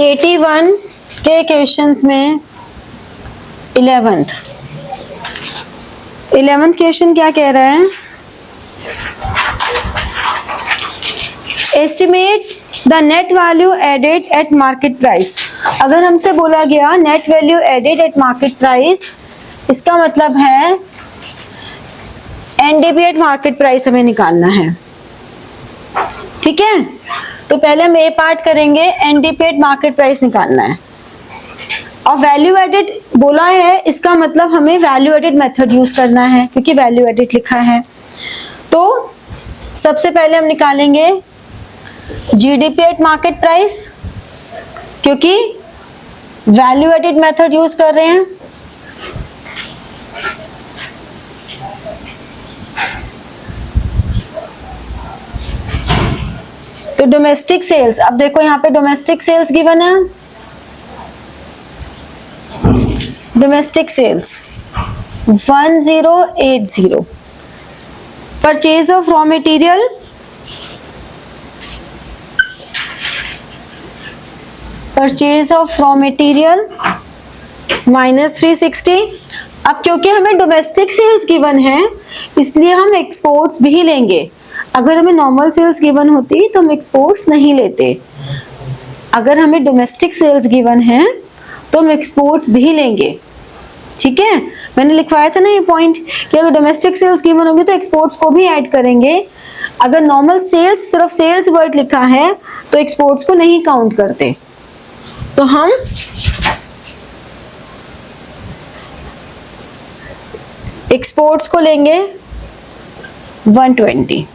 81 के क्वेश्चंस में 11th question क्या कह रहा है? Estimate the net value added at market price. अगर हमसे बोला गया net value added at market price, इसका मतलब है एनडीपी एट मार्केट प्राइस हमें निकालना है। ठीक है, तो पहले हम ए पार्ट करेंगे, एनडीपी एट मार्केट प्राइस निकालना है। और वैल्यू एडेड बोला है, इसका मतलब हमें वैल्यू एडेड मेथड यूज करना है क्योंकि वैल्यू एडेड लिखा है। तो सबसे पहले हम निकालेंगे जीडीपी एट मार्केट प्राइस, क्योंकि वैल्यू एडेड मेथड यूज कर रहे हैं। तो डोमेस्टिक सेल्स, अब देखो यहाँ पे डोमेस्टिक सेल्स गिवन है। Domestic sales 1080, purchase of raw material -360। अब क्योंकि हमें डोमेस्टिक सेल्स गिवन है इसलिए हम एक्सपोर्ट्स भी लेंगे। अगर हमें नॉर्मल सेल्स गिवन होती तो हम एक्सपोर्ट्स नहीं लेते। अगर हमें डोमेस्टिक सेल्स गिवन है तो हम एक्सपोर्ट्स भी लेंगे। ठीक है, मैंने लिखवाया था ना ये पॉइंट कि अगर डोमेस्टिक सेल्स गिवन होगी तो एक्सपोर्ट्स को भी ऐड करेंगे। अगर नॉर्मल सेल्स सिर्फ सेल्स वर्ड लिखा है तो एक्सपोर्ट्स को नहीं काउंट करते। तो हम एक्सपोर्ट्स को लेंगे 120।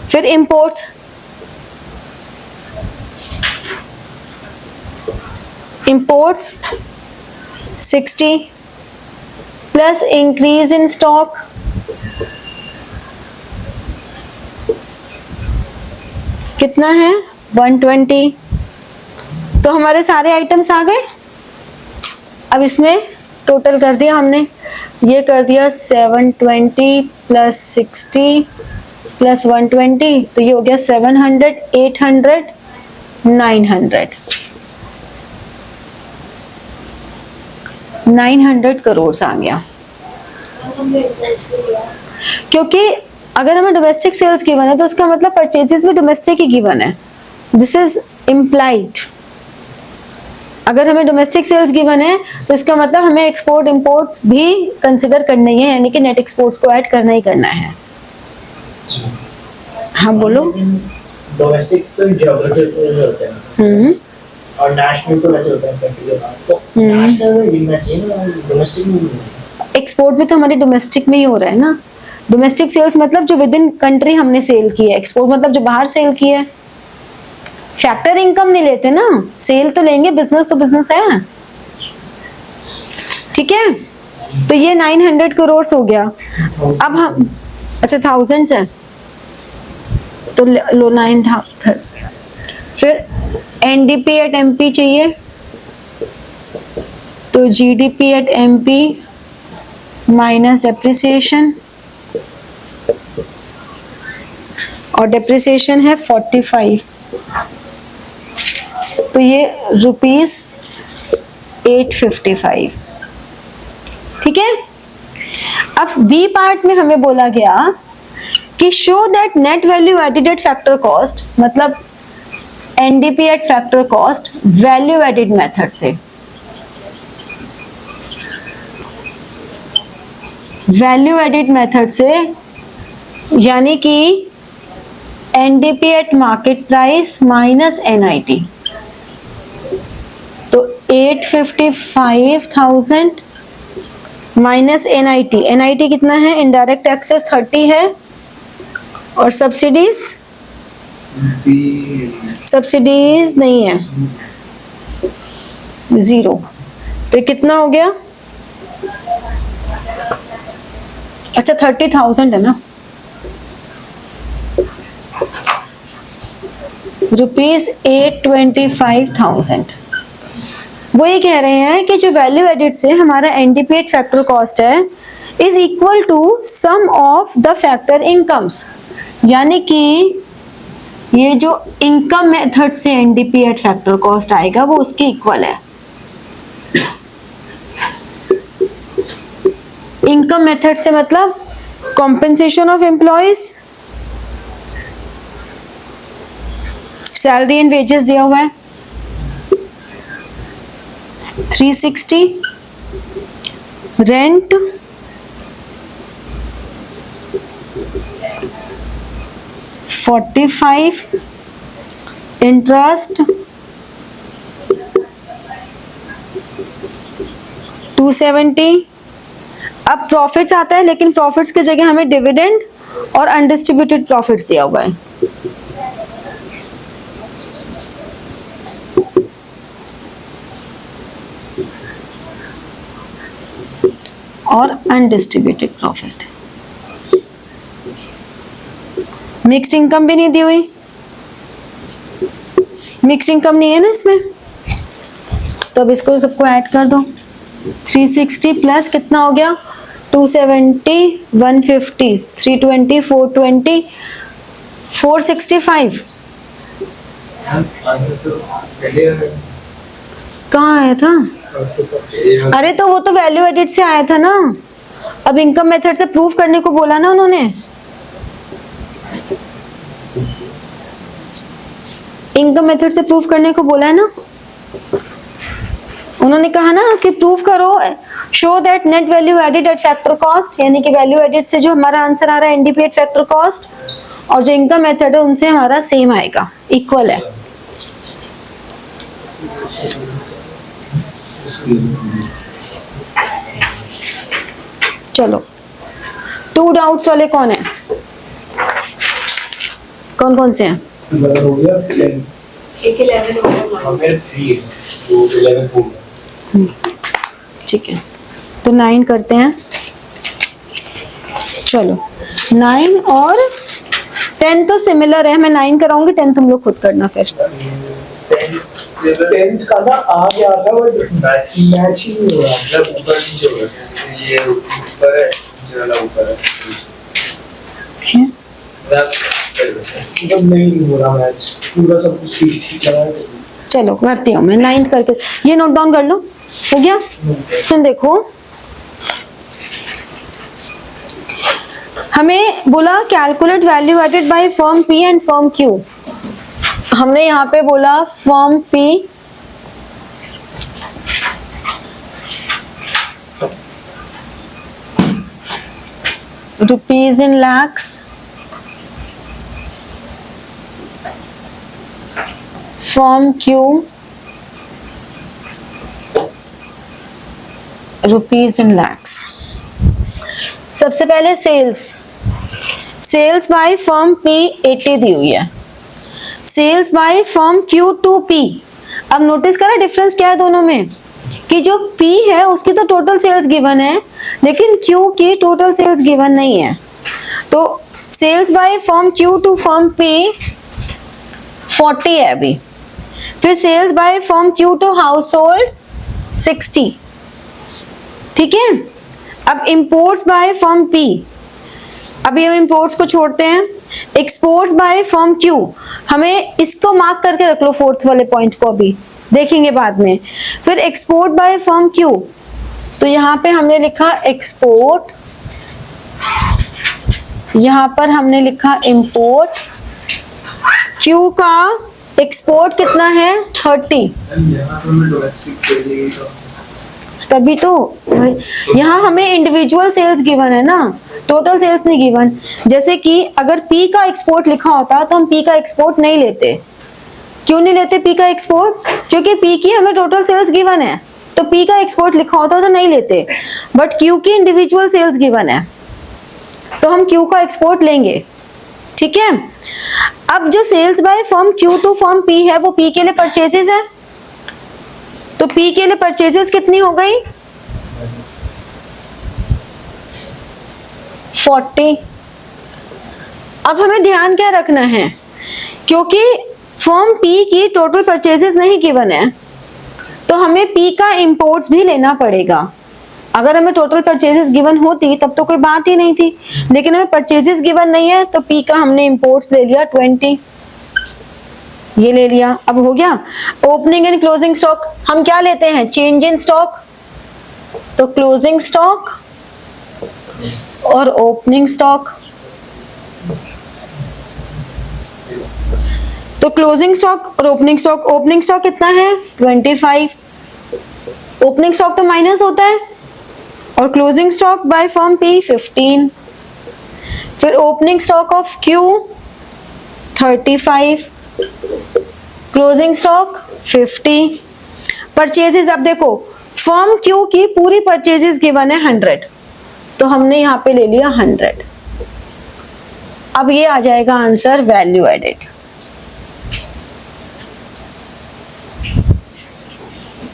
फिर imports, imports 60 plus increase in stock कितना है 120। तो हमारे सारे आइटम्स आ गए। अब इसमें टोटल कर दिया हमने, ये कर दिया 720 प्लस 60 प्लस 120, तो ये हो गया 700, 800, 900 करोड़ आ गया। क्योंकि अगर हमें डोमेस्टिक सेल्स गिवन है तो उसका मतलब परचेजेस भी डोमेस्टिक ही गिवन है। This is implied. अगर हमें डोमेस्टिक सेल्स गिवन है तो इसका मतलब हमें एक्सपोर्ट इंपोर्ट्स भी कंसिडर करना ही है, यानी कि नेट एक्सपोर्ट्स को ऐड करना ही करना है। हाँ बोलो। डोमेस्टिक तो ज्योग्राफी होते हैं और नेशनल तो वैसे होते हैं कंट्री के नाम। तो नेशनल में गिनना चाहिए ना, डोमेस्टिक में नहीं। एक्सपोर्ट भी तो हमारी डोमेस्टिक में ही हो रहा है ना। डोमेस्टिक सेल्स मतलब जो विद इन कंट्री हमने सेल की है, एक्सपोर्ट मतलब जो बाहर सेल की है। फैक्टर इनकम नहीं लेते ना, सेल तो लेंगे, बिजनेस तो बिजनेस है। ठीक है, तो ये 900 करोड़ हो गया। अब हम अच्छा थाउजेंड्स है तो लो 9,000। फिर एनडीपी एट एमपी चाहिए, तो GDP at MP minus depreciation, और डेप्रिसिएशन है 45, तो ये ₹855। ठीक है, अब बी पार्ट में हमें बोला गया कि show that net value added at factor cost, मतलब NDP at factor cost value added method से। वैल्यू एडेड मेथड से यानी कि NDP at market price minus NIT, तो 855,000 माइनस एनआईटी। एनआईटी कितना है? इनडायरेक्ट टैक्सेस 30 है, और सब्सिडीज नहीं है, 0। तो कितना हो गया? अच्छा 30,000 है ना, ₹825,000। वो ये कह रहे हैं कि जो वैल्यू एडिड से हमारा एनडीपी एट फैक्टर कॉस्ट है is equal to sum of the factor incomes, यानी कि ये जो इनकम मेथड से एनडीपी एट फैक्टर कॉस्ट आएगा वो उसके इक्वल है। इनकम मेथड से मतलब compensation of employees, salary and wages दिया हुआ है 360, रेंट 45, इंटरेस्ट 270। अब प्रॉफिट्स आता है, लेकिन प्रॉफिट्स की जगह हमें डिविडेंड और अनडिस्ट्रीब्यूटेड प्रॉफिट्स दिया हुआ है। और अनडिस्ट्रीब्यूटेड प्रॉफिट, मिक्स्ड इनकम भी नहीं दी हुई, मिक्स्ड इनकम नहीं है ना इसमें, तो अब इसको सबको ऐड कर दो। 360 प्लस कितना हो गया 270, 150, 320, 420, 465। कहाँ आया था? अरे तो वो तो वैल्यू एडिट से आया था ना, अब इनकम मेथड से प्रूव करने को बोला ना उन्होंने। इनकम मेथड से प्रूव करने को बोला है ना उन्होंने, कहा ना कि प्रूव करो, show that net value added at factor cost, यानी कि वैल्यू एडेड से जो हमारा आंसर आ रहा है एनडीपी एट फैक्टर कॉस्ट, और जो इनकम मेथड है उनसे हमारा सेम आएगा, इक्वल है। चलो 2 डाउट्स वाले कौन है, कौन कौन से हैं? एक 11 हो गया, मेरे 3 है, तो 11 हो गया। ठीक है, तो 9 करते हैं। चलो 9 और 10 तो सिमिलर है, मैं 9 कराऊंगी, 10 तुम लोग खुद करना फिर। 10th का ना आ गया था, वो मैच ही नहीं हो रहा, मतलब ऊपर नीचे हो रहा है, ये ऊपर है, नीचे वाला ऊपर है, मतलब नहीं हो रहा मैच, पूरा सब कुछ ठीक चला है। चलो करती हूँ मैं 9 करके, ये नोट डाउन कर लो, हो गया? तुम देखो, हमें बोला calculate value added by firm P and firm Q. हमने यहाँ पे बोला firm P rupees in lakhs, firm Q rupees in lakhs. सबसे पहले सेल्स बाय फर्म पी 80 दी हुई है, sales by firm Q to P. अब नोटिस करा डिफरेंस क्या है दोनों में, कि जो पी है उसकी तो टोटल सेल्स गिवन है, लेकिन क्यू की टोटल सेल्स गिवन नहीं है। तो sales by firm Q to firm P 40 है अभी, फिर sales by firm Q to household 60, ठीक है। अब इंपोर्ट्स बाय फर्म पी, अभी हम इंपोर्ट्स को छोड़ते हैं, एक्सपोर्ट्स बाय फर्म क्यू, हमें इसको मार्क करके रख लो, फोर्थ वाले पॉइंट को अभी देखेंगे बाद में। फिर एक्सपोर्ट बाय फर्म क्यू, तो यहाँ पे हमने लिखा एक्सपोर्ट, यहाँ पर हमने लिखा इंपोर्ट, क्यू का एक्सपोर्ट कितना है 30, तभी तो यहाँ हमें इंडिविजुअल सेल्स गिवन है ना, टोटल सेल्स नहीं गिवन। जैसे कि अगर P का एक्सपोर्ट लिखा होता तो हम P का एक्सपोर्ट नहीं लेते। क्यों नहीं लेते P का एक्सपोर्ट? क्योंकि P की हमें टोटल सेल्स गिवन है, तो P का एक्सपोर्ट लिखा होता तो नहीं लेते, बट Q की इंडिविजुअल सेल्स गिवन है तो हम Q का एक्सपोर्ट लेंगे, ठीक है। अब जो sales by firm Q to firm P है वो P के लिए परचेजेस है, तो P के लिए परचेजेस कितनी हो गई 40। अब हमें ध्यान क्या रखना है, क्योंकि फर्म P की टोटल परचेजेस नहीं गिवन है तो हमें P का इंपोर्ट्स भी लेना पड़ेगा। अगर हमें टोटल परचेजेस गिवन होती तब तो कोई बात ही नहीं थी, लेकिन हमें परचेजेस गिवन नहीं है तो P का हमने इंपोर्ट्स ले लिया 20। ये ले लिया, अब हो गया। ओपनिंग एंड क्लोजिंग स्टॉक हम क्या लेते हैं, चेंज इन स्टॉक, तो क्लोजिंग स्टॉक और ओपनिंग स्टॉक। तो क्लोजिंग स्टॉक और ओपनिंग स्टॉक, ओपनिंग स्टॉक कितना है 25, ओपनिंग स्टॉक तो माइनस होता है, और closing stock bye firm P 15, फिर opening stock of Q 35, closing stock 50, purchases. अब देखो फर्म Q की पूरी परचेजेस गिवन है 100, तो हमने यहाँ पे ले लिया 100। अब ये आ जाएगा आंसर वैल्यू एडेड।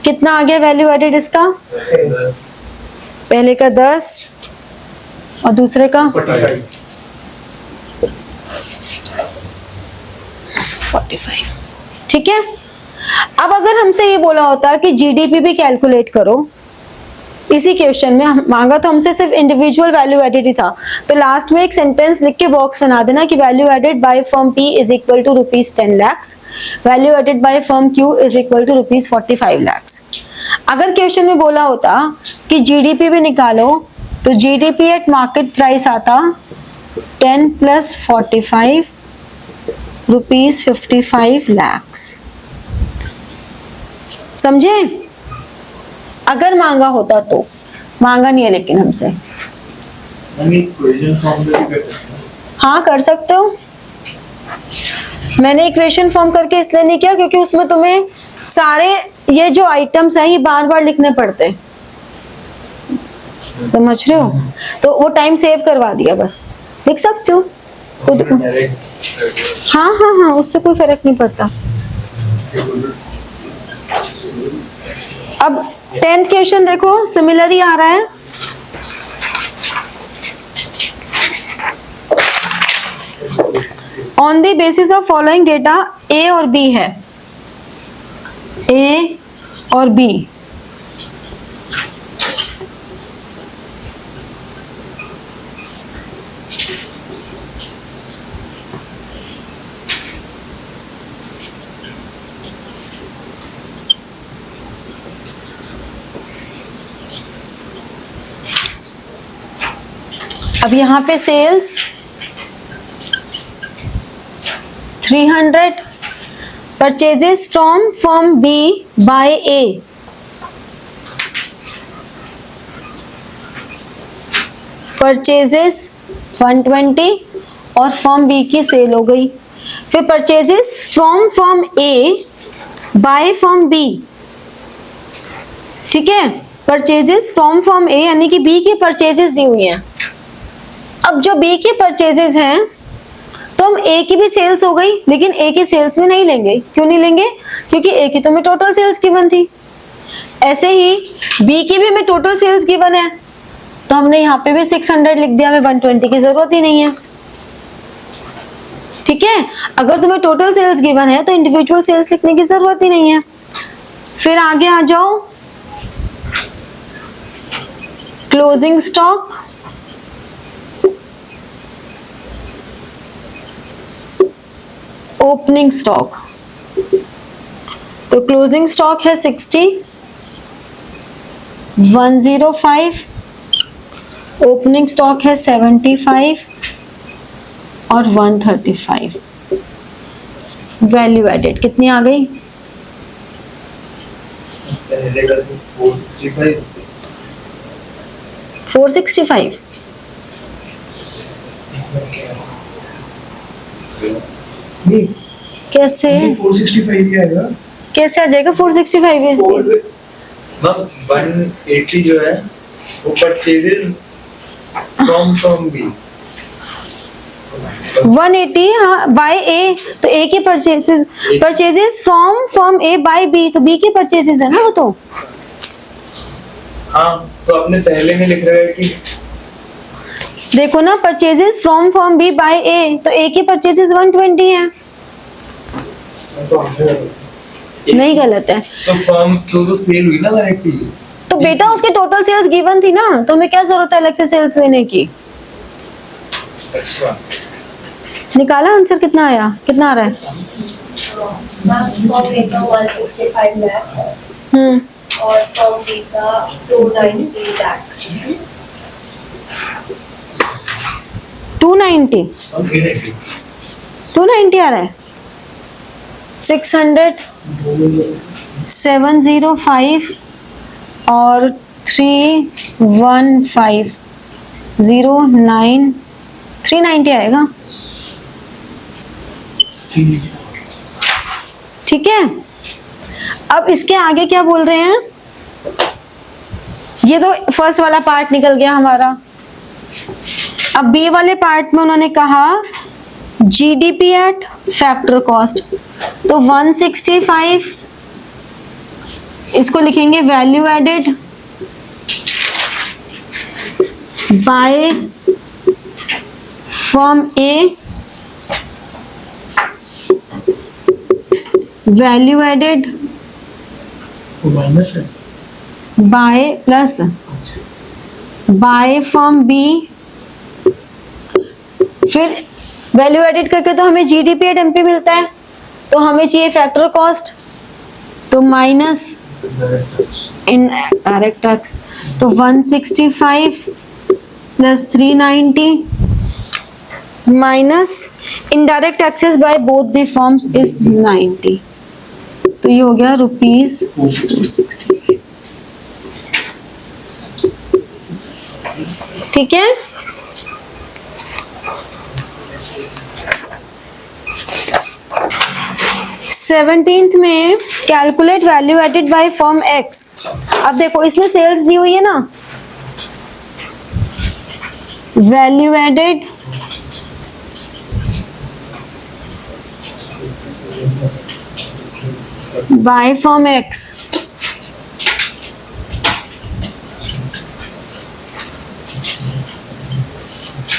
कितना आ गया वैल्यू एडेड इसका, पहले का 10 और दूसरे का 45। ठीक है। अब अगर हमसे ये बोला होता कि जीडीपी भी कैलकुलेट करो, इसी क्वेश्चन में मांगा तो हमसे सिर्फ इंडिविजुअल वैल्यू एडेड ही था, तो लास्ट में एक सेंटेंस लिख के बॉक्स बना देना कि value added by firm P is equal to ₹10 lakh, value added by firm Q is equal to ₹45 lakh. अगर क्वेश्चन में बोला होता कि जीडीपी भी निकालो, तो जीडीपी एट मार्केट प्राइस आता 10 + 45 ₹55 लाख। समझे? अगर मांगा होता तो, मांगा नहीं है लेकिन हमसे। हाँ कर सकते हो। मैंने इक्वेशन फॉर्म करके इसलिए नहीं किया क्योंकि उसमें तुम्हें सारे ये जो आइटम्स हैं ये बार बार लिखने पड़ते हैं, समझ रहे हो, तो वो टाइम सेव करवा दिया, बस लिख सकते हो खुद को। हाँ हाँ हाँ, उससे कोई फर्क नहीं पड़ता। अब 10th क्वेश्चन देखो, सिमिलर ही आ रहा है। On the basis of following data A और B है, A और B। अब यहाँ पे sales 300, purchases from firm B by A, purchases 120 और फर्म B की सेल हो गई। फिर purchases from firm A by firm B, ठीक है, परचेजेस फ्रॉम फर्म A यानी कि B की परचेजेस दी हुई हैं। अब जो B की परचेजेस हैं तो हम A की भी सेल्स हो गई, लेकिन A की सेल्स में नहीं लेंगे। क्यों नहीं लेंगे? क्योंकि A की तो हमें टोटल सेल्स गिवन थी। ऐसे ही B की भी हमें टोटल सेल्स गिवन है, तो हमने यहाँ पे भी 600 लिख दिया, हमें 120 की जरूरत ही नहीं है। ठीक है, अगर तुम्हें टोटल सेल्स गिवन है तो इंडिविजुअल सेल्स लिखने की जरूरत ही नहीं है। फिर आगे आ जाओ, क्लोजिंग स्टॉक, ओपनिंग स्टॉक। तो क्लोजिंग स्टॉक है 60, 105, ओपनिंग स्टॉक है 75 और 135। वैल्यू एडेड कितनी आ गई? 465। कैसे 465 ही आएगा? कैसे आ जाएगा 465? 180 जो है वो परचेजेस फ्रॉम बी, 180 हाँ बाय ए, तो ए की purchases from A by B, तो बी की परचेजेस है ना वो तो। हाँ तो आपने पहले में लिख रहा है कि देखो ना, परचेजेस फ्रॉम बी बाय ए, तो ए की परचेजेस 120 है। नहीं गलत है तो फर्म तो सेल हुई ना 180। तो बेटा उसकी टोटल सेल्स गिवन थी ना, तो हमें क्या जरूरत है अलग से सेल्स लेने की। अच्छा निकाला आंसर कितना आया, कितना आ रहा है? मैम फॉर्म ए का 165 lakhs और फॉर्म बी का 290 lakhs। 290 हम 380 290 आ रहा है। 600 705 और 315 09 390 आएगा। ठीक है, अब इसके आगे क्या बोल रहे हैं? ये तो फर्स्ट वाला पार्ट निकल गया हमारा। अब बी वाले पार्ट में उन्होंने कहा जीडीपी एट फैक्टर कॉस्ट, तो 165 इसको लिखेंगे value added by firm A, value added वो माइनस है। By plus by firm B, फिर वैल्यू एडिट करके तो हमें जीडीपी एट एमपी मिलता है, तो हमें चाहिए फैक्टर कॉस्ट, तो माइनस इन डायरेक्ट टैक्स, तो 165 plus 390 minus indirect taxes by both the forms is 90, तो ये हो गया रुपीज 265। ठीक है, सेवनटीन्थ में calculate value added by firm X. अब देखो इसमें सेल्स दी हुई है ना, value added by firm X,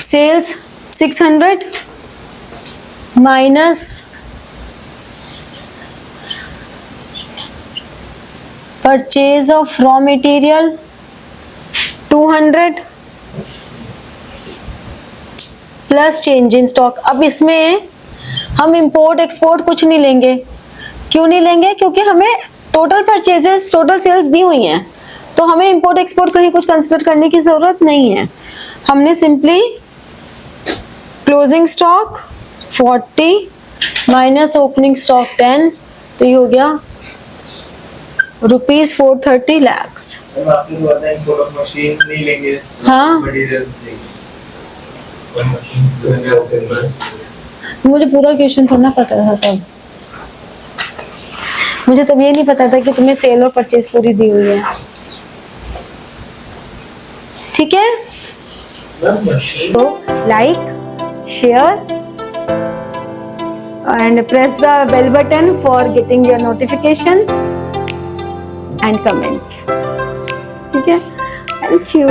sales 600 minus purchase of raw material 200 plus change in stock. अब इसमें हम इंपोर्ट एक्सपोर्ट कुछ नहीं लेंगे। क्यों नहीं लेंगे? क्योंकि हमें टोटल परचेजेस टोटल सेल्स दी हुई हैं, तो हमें इंपोर्ट एक्सपोर्ट कहीं कुछ कंसिडर करने की जरूरत नहीं है। हमने simply closing stock 40 minus opening stock 10, तो ये हो गया रुपीज 430 lakhs। अब आपने बताया इंपोर्ट ऑफ मशीन नहीं लेंगे, हाँ। मटेरियल्स लेंगे और मशीन्स लेंगे आपके पास। मुझे पूरा क्वेश्चन थोड़ा ना पता था तब, मुझे तब ये नहीं पता था कि तुम्हें सेल और परचेज पूरी दी हुई है। ठीक है, तो like share and press the bell button for getting your notifications and comment. ठीक है, thank you.